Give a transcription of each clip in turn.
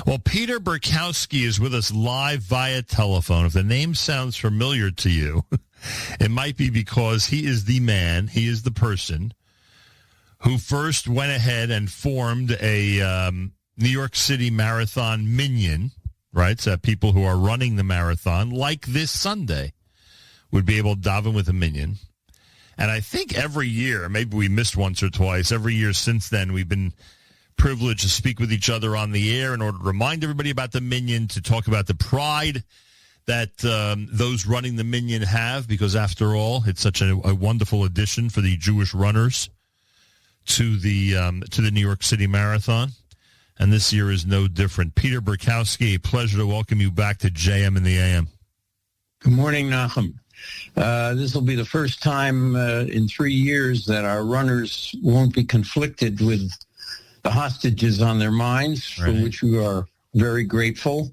Well, Peter Berkowsky is with us live via telephone. If the name sounds familiar to you, it might be because he is the man, he is the person who first went ahead and formed a New York City Marathon Minyan, right? So that people who are running the marathon, like this Sunday, would be able to daven with a minyan. And I think every year, maybe we missed once or twice, every year since then, we've been privileged to speak with each other on the air in order to remind everybody about the minyan, to talk about the pride that those running the minyan have, because after all, it's such a wonderful addition for the Jewish runners to the New York City Marathon. And this year is no different. Peter Berkowsky, a pleasure to welcome you back to JM in the AM. Good morning, Nachum. This will be the first time in 3 years that our runners won't be conflicted with the hostages on their minds, for which we are very grateful.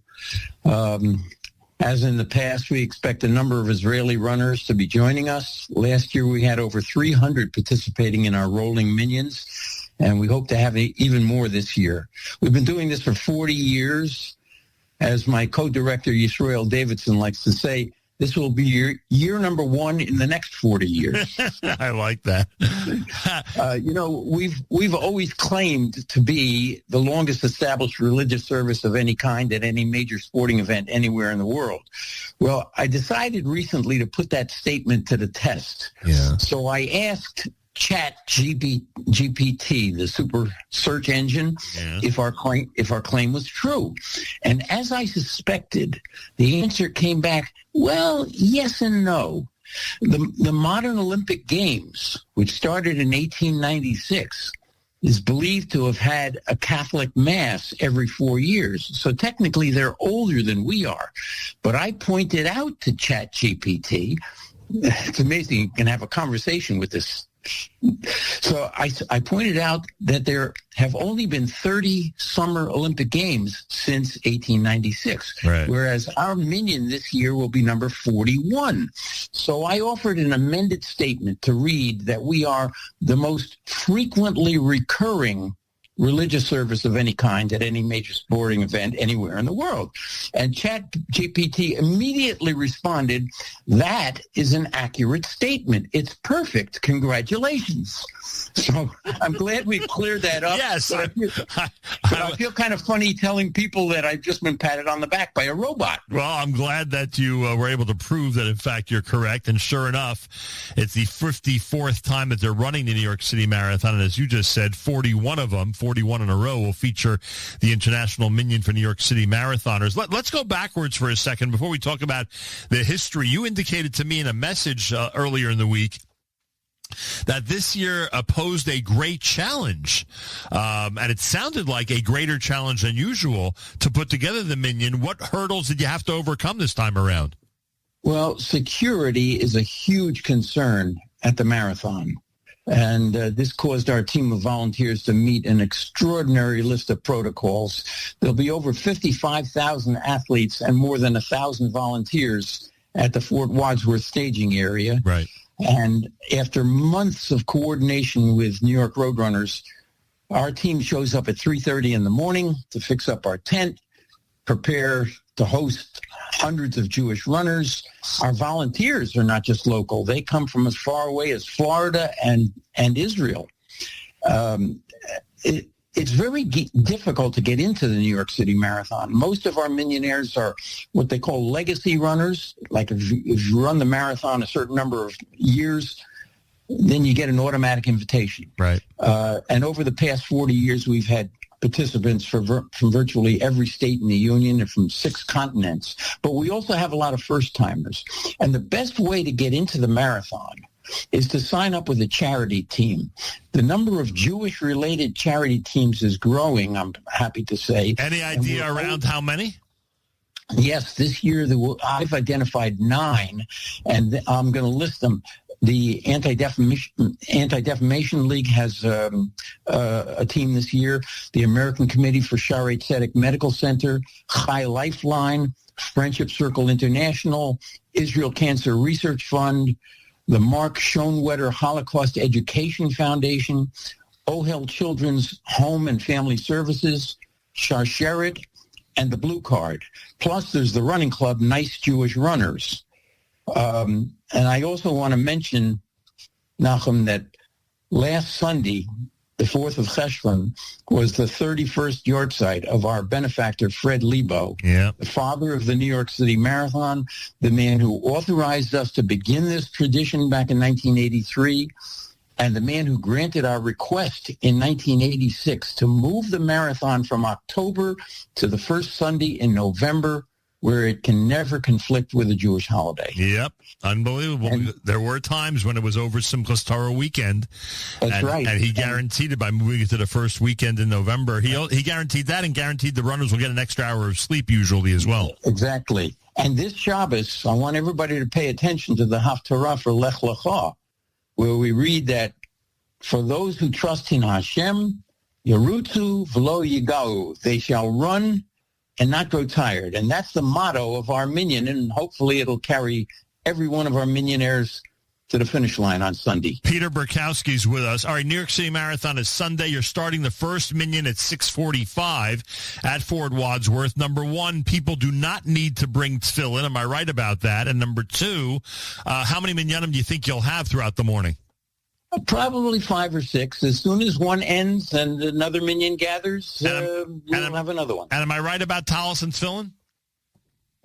As in the past, we expect a number of Israeli runners to be joining us. Last year, we had over 300 participating in our rolling minions, and we hope to have even more this year. We've been doing this for 40 years. As my co-director, Yisrael Davidson, likes to say, this will be year number one in the next 40 years. I like that. We've always claimed to be the longest established religious service of any kind at any major sporting event anywhere in the world. Well, I decided recently to put that statement to the test. Yeah. So I asked GPT, the super search engine, if our claim was true. And as I suspected, the answer came back, well, yes and no. The modern Olympic Games, which started in 1896, is believed to have had a Catholic Mass every 4 years. So technically they're older than we are. But I pointed out to ChatGPT, it's amazing you can have a conversation with this. So I pointed out that there have only been 30 Summer Olympic Games since 1896, whereas our minyan this year will be number 41. So I offered an amended statement to read that we are the most frequently recurring religious service of any kind at any major sporting event anywhere in the world. And ChatGPT immediately responded, that is an accurate statement. It's perfect. Congratulations. So I'm glad we cleared that up. Yes. I feel kind of funny telling people that I've just been patted on the back by a robot. Well, I'm glad that you were able to prove that, in fact, you're correct. And sure enough, it's the 54th time that they're running the New York City Marathon. And as you just said, 41 of them, 41 in a row, will feature the International Minyan for New York City Marathoners. Let's go backwards for a second before we talk about the history. You indicated to me in a message earlier in the week that this year posed a great challenge, and it sounded like a greater challenge than usual to put together the Minyan. What hurdles did you have to overcome this time around? Well, security is a huge concern at the marathon. And this caused our team of volunteers to meet an extraordinary list of protocols. There'll be over 55,000 athletes and more than 1,000 volunteers at the Fort Wadsworth staging area. Right. And after months of coordination with New York Roadrunners, our team shows up at 3:30 in the morning to fix up our tent, prepare to host hundreds of Jewish runners. Our volunteers are not just local. They come from as far away as Florida and Israel. It's very difficult to get into the New York City Marathon. Most of our millionaires are what they call legacy runners. Like if you run the marathon a certain number of years, then you get an automatic invitation. Right. And over the past 40 years, we've had participants from virtually every state in the union and from 6 continents. But we also have a lot of first-timers. And the best way to get into the marathon is to sign up with a charity team. The number of Jewish-related charity teams is growing, I'm happy to say. Any idea around how many? Yes, this year I've identified 9, and I'm going to list them. The Anti-Defamation League has a team this year. The American Committee for Shaarei Tzedek Medical Center, Chai Lifeline, Friendship Circle International, Israel Cancer Research Fund, the Mark Schoenwetter Holocaust Education Foundation, Ohel Children's Home and Family Services, Sharsheret, and the blue card. Plus, there's the running club, Nice Jewish Runners. And I also want to mention, Nachum, that last Sunday, the 4th of Cheshvan, was the 31st yahrzeit of our benefactor, Fred Lebo, the father of the New York City Marathon, the man who authorized us to begin this tradition back in 1983, and the man who granted our request in 1986 to move the marathon from October to the first Sunday in November, where it can never conflict with a Jewish holiday. Yep, unbelievable. And there were times when it was over Simchas Torah weekend. That's right. And he guaranteed it by moving it to the first weekend in November. He guaranteed that and guaranteed the runners will get an extra hour of sleep usually as well. Exactly. And this Shabbos, I want everybody to pay attention to the Haftarah for Lech Lecha, where we read that for those who trust in Hashem, Yerutzu v'lo yigau, they shall run and not grow tired. And that's the motto of our Minyan, and hopefully it'll carry every one of our Minyonaires to the finish line on Sunday. Peter Berkowski's with us. All right, New York City Marathon is Sunday. You're starting the first Minyan at 6:45 at Fort Wadsworth. Number one, people do not need to bring tefillin. Am I right about that? And number two, how many Minyanim do you think you'll have throughout the morning? Probably 5 or 6. As soon as one ends and another Minyan gathers, we'll have another one. And am I right about talis and tefillin?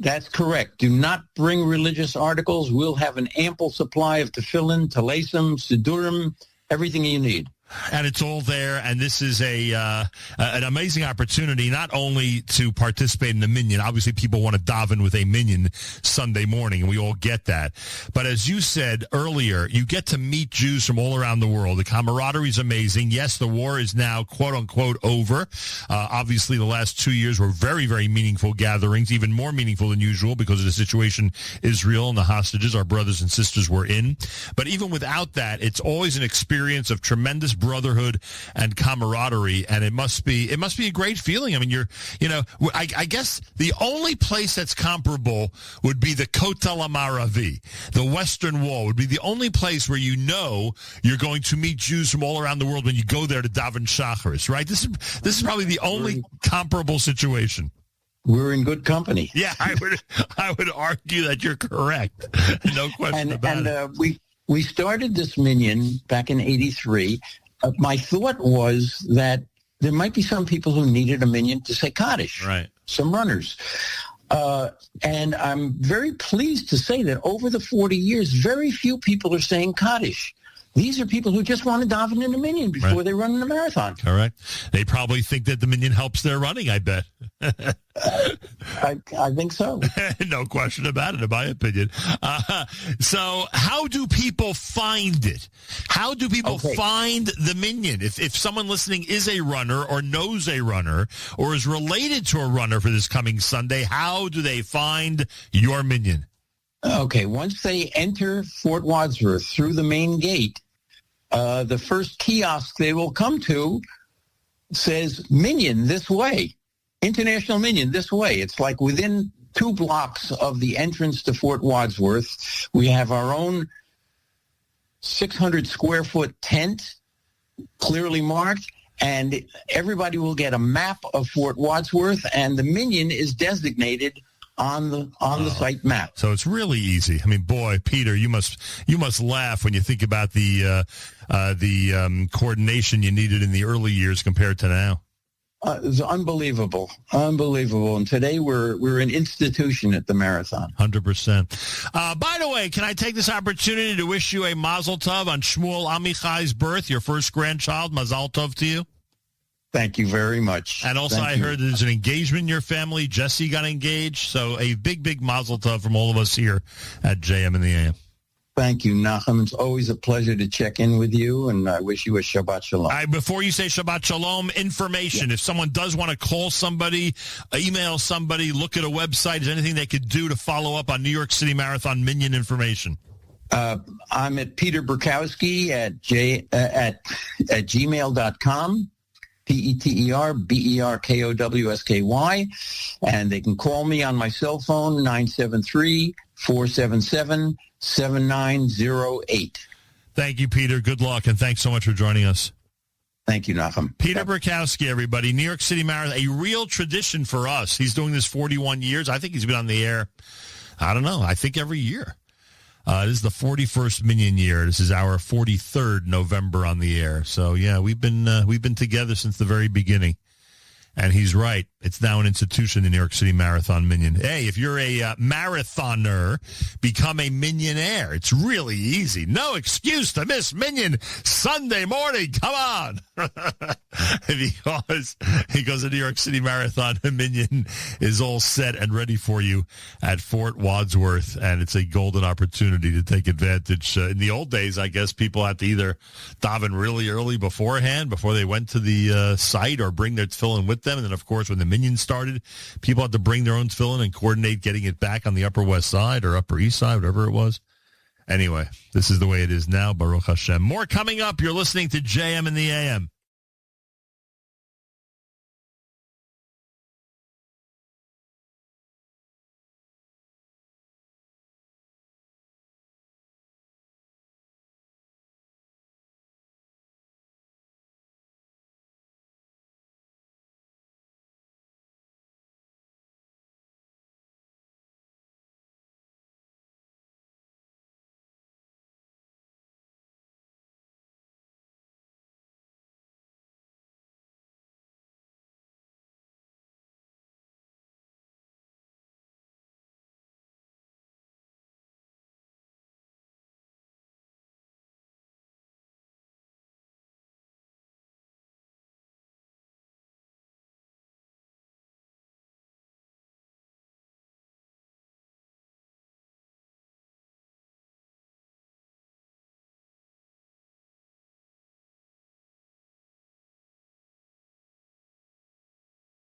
That's correct. Do not bring religious articles. We'll have an ample supply of tefillin, talesim, sidurim, everything you need. And it's all there, and this is an amazing opportunity not only to participate in the Minyan. Obviously, people want to daven with a Minyan Sunday morning, and we all get that. But as you said earlier, you get to meet Jews from all around the world. The camaraderie is amazing. Yes, the war is now, quote-unquote, over. Obviously, the last 2 years were very, very meaningful gatherings, even more meaningful than usual because of the situation Israel and the hostages our brothers and sisters were in. But even without that, it's always an experience of tremendous brotherhood and camaraderie, and it must be a great feeling. I mean, I guess the only place that's comparable would be the Kotel Amaravi, the Western Wall, would be the only place where you're going to meet Jews from all around the world when you go there to daven shacharis, right? This is probably the only comparable situation. We're in good company. Yeah, I would argue that you're correct. No question about it. We started this Minyan back in '83. My thought was that there might be some people who needed a Minyan to say Kaddish, right? Some runners. And I'm very pleased to say that over the 40 years, very few people are saying Kaddish. These are people who just want to daven in the Minyan before they run in the marathon. Correct. They probably think that the Minyan helps their running, I bet. I think so. No question about it, in my opinion. So how do people find it? How do people find the Minyan? If someone listening is a runner or knows a runner or is related to a runner for this coming Sunday, how do they find your Minyan? Okay, once they enter Fort Wadsworth through the main gate, the first kiosk they will come to says Minyan this way, International Minyan this way. It's like within 2 blocks of the entrance to Fort Wadsworth. We have our own 600 square foot tent, clearly marked, and everybody will get a map of Fort Wadsworth, and the Minyan is designated on the site map. So it's really easy. I mean, boy, Peter, you must laugh when you think about the coordination you needed in the early years compared to now. It's unbelievable. And today we're an institution at the marathon. 100%. By the way, can I take this opportunity to wish you a mazel tov on Shmuel Amichai's birth, your first grandchild? Mazel tov to you. Thank you very much. And also I heard there's an engagement in your family. Jesse got engaged. So a big, big mazel tov from all of us here at JM in the AM. Thank you, Nachum. It's always a pleasure to check in with you, and I wish you a Shabbat Shalom. Before you say Shabbat Shalom, information. Yeah. If someone does want to call somebody, email somebody, look at a website, is there anything they could do to follow up on New York City Marathon Minyan information? I'm at Peter Berkowsky at gmail.com. PeterBerkowsky, and they can call me on my cell phone, 973-477-7908. Thank you, Peter. Good luck, and thanks so much for joining us. Thank you, Nachum. Peter Berkowsky, everybody. New York City Marathon, a real tradition for us. He's doing this 41 years. I think he's been on the air, I don't know, I think every year. This is the 41st Minyan year. This is our 43rd November on the air. So, yeah, we've been together since the very beginning. And he's right. It's now an institution, the New York City Marathon Minyan. Hey, if you're a marathoner, become a Minyonaire. It's really easy. No excuse to miss Minyan Sunday morning. Come on. because the New York City Marathon Minyan is all set and ready for you at Fort Wadsworth. And it's a golden opportunity to take advantage. In the old days, I guess people had to either daven really early beforehand, before they went to the site, or bring their tefillin with them. And then, of course, when the Minyan started, people had to bring their own tefillin and coordinate getting it back on the Upper West Side or Upper East Side, whatever it was. Anyway, this is the way it is now, Baruch Hashem. More coming up. You're listening to JM in the AM.